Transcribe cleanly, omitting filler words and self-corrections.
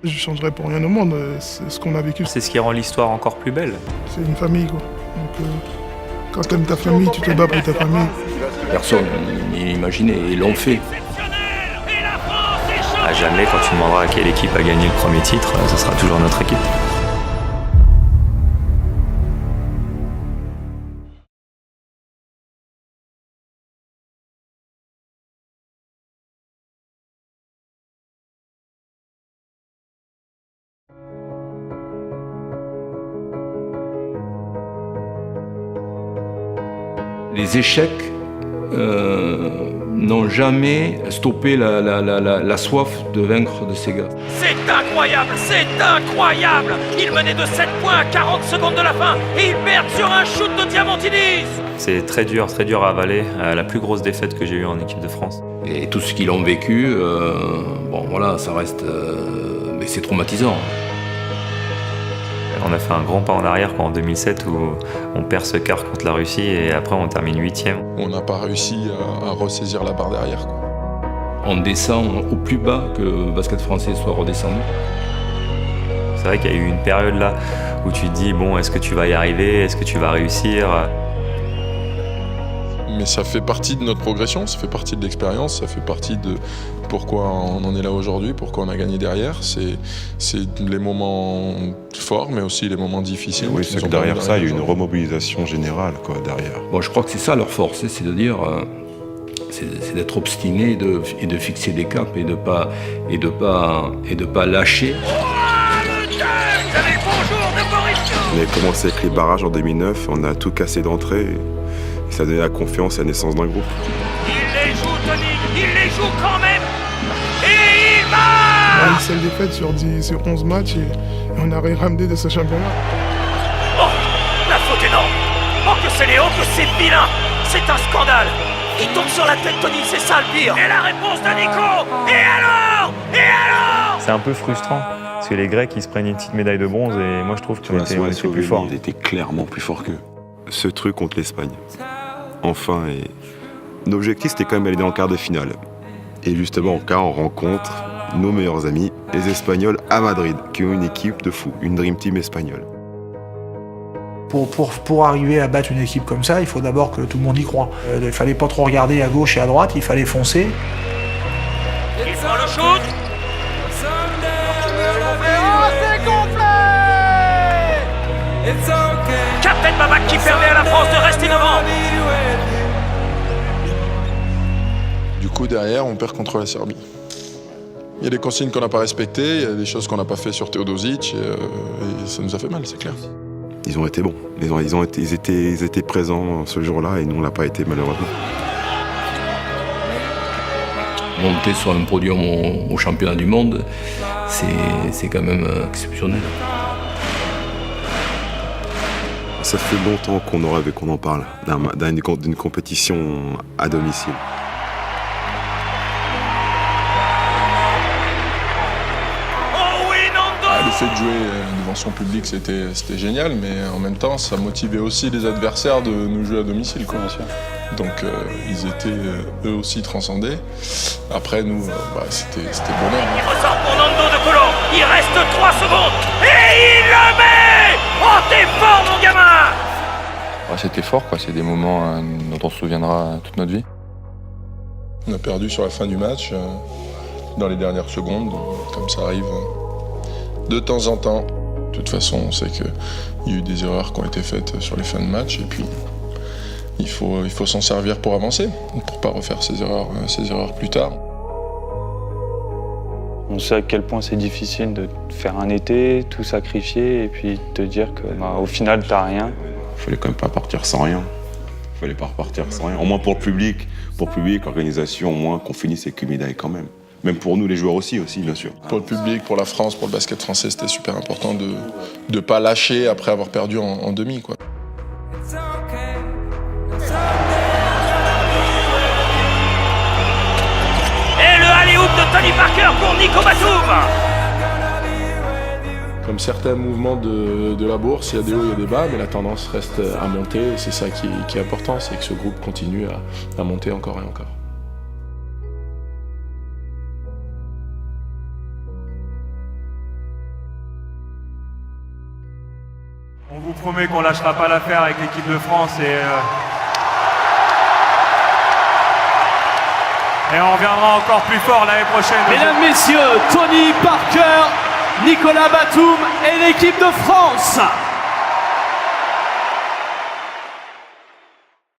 Je ne changerais pour rien au monde, c'est ce qu'on a vécu. C'est ce qui rend l'histoire encore plus belle. C'est une famille, quoi. Donc, quand tu aimes ta famille, tu te bats pour ta famille. Personne n'imaginait, ils l'ont fait. À jamais, quand tu demanderas à quelle équipe a gagné le premier titre, ce sera toujours notre équipe. Les échecs n'ont jamais stoppé la soif de vaincre de ces gars. C'est incroyable, c'est incroyable! Ils menaient de 7 points à 40 secondes de la fin et ils perdent sur un shoot de Diamantidis! C'est très dur à avaler. La plus grosse défaite que j'ai eue en équipe de France. Et tout ce qu'ils ont vécu, bon voilà, ça reste... mais c'est traumatisant. On a fait un grand pas en arrière en 2007 où on perd ce quart contre la Russie et après on termine 8e. On n'a pas réussi à ressaisir la barre derrière, quoi. On descend au plus bas que le basket français soit redescendu. C'est vrai qu'il y a eu une période là où tu te dis bon, est-ce que tu vas y arriver, est-ce que tu vas réussir? Mais ça fait partie de notre progression, ça fait partie de l'expérience, ça fait partie de pourquoi on en est là aujourd'hui, pourquoi on a gagné derrière. C'est les moments forts, mais aussi les moments difficiles. Oui, c'est que derrière ça, il y a une remobilisation générale, quoi, derrière. Bon, je crois que c'est ça leur force, c'est de dire, c'est d'être obstiné et de fixer des caps et de pas lâcher. On avait commencé avec les barrages en 2009, on a tout cassé d'entrée. Et ça a donné la confiance et la naissance d'un groupe. Il les joue, Tony, il les joue quand même! Et il marque! Une seule défaite sur 11 matchs et on a ramené de ce championnat. Oh, la faute énorme! Oh, que c'est Léo, que c'est vilain! C'est un scandale! Il tombe sur la tête, Tony, c'est ça le pire! Et la réponse de Nico! Et alors? C'est un peu frustrant, parce que les Grecs, ils se prennent une petite médaille de bronze et moi je trouve qu'on était plus forts. Ils étaient clairement plus forts qu'eux. Ce truc contre l'Espagne. Enfin, et l'objectif c'était quand même d'aller en quart de finale. Et justement, en quart, on rencontre nos meilleurs amis, les Espagnols à Madrid, qui ont une équipe de fous, une Dream Team espagnole. Pour arriver à battre une équipe comme ça, il faut d'abord que tout le monde y croit. Il fallait pas trop regarder à gauche et à droite, il fallait foncer. Il prend le shoot! Captain Babac qui permet à la France de rester devant. Du coup, derrière, on perd contre la Serbie. Il y a des consignes qu'on n'a pas respectées, il y a des choses qu'on n'a pas fait sur Teodosic, et ça nous a fait mal, c'est clair. Ils ont été bons. Ils étaient présents ce jour-là et nous, on l'a pas été malheureusement. Monter sur un podium au championnat du monde, c'est quand même exceptionnel. Ça fait longtemps qu'on aurait rêvé qu'on en parle, d'une compétition à domicile. Oh oui, Nando! Le fait de jouer devant son public, c'était génial, mais en même temps, ça motivait aussi les adversaires de nous jouer à domicile, quoi. Donc ils étaient eux aussi transcendés. Après, nous, c'était bonheur. Il ressort pour Nando de Colo. Il reste 3 secondes. Et il le met! Oh, t'es fort, mon gamin! C'était fort, quoi. C'est des moments dont on se souviendra toute notre vie. On a perdu sur la fin du match, dans les dernières secondes, comme ça arrive de temps en temps. De toute façon, on sait qu'il y a eu des erreurs qui ont été faites sur les fins de match, et puis il faut s'en servir pour avancer, pour pas refaire ces erreurs plus tard. On sait à quel point c'est difficile de faire un été, tout sacrifier et puis te dire que au final t'as rien. Il fallait quand même pas partir sans rien. Il fallait pas repartir sans rien. Au moins pour le public, l'organisation, au moins qu'on finisse avec une médaille quand même. Même pour nous, les joueurs aussi, bien sûr. Pour le public, pour la France, pour le basket français, c'était super important de ne pas lâcher après avoir perdu en demi, quoi. Et le alley-oop de Tony Parker pour Nico Batum! Comme certains mouvements de la bourse, il y a des hauts, il y a des bas, mais la tendance reste à monter, et c'est ça qui est important, c'est que ce groupe continue à monter encore et encore. On vous promet qu'on lâchera pas l'affaire avec l'équipe de France et on reviendra encore plus fort l'année prochaine. Mesdames, messieurs, Tony Parker, Nicolas Batum et l'équipe de France.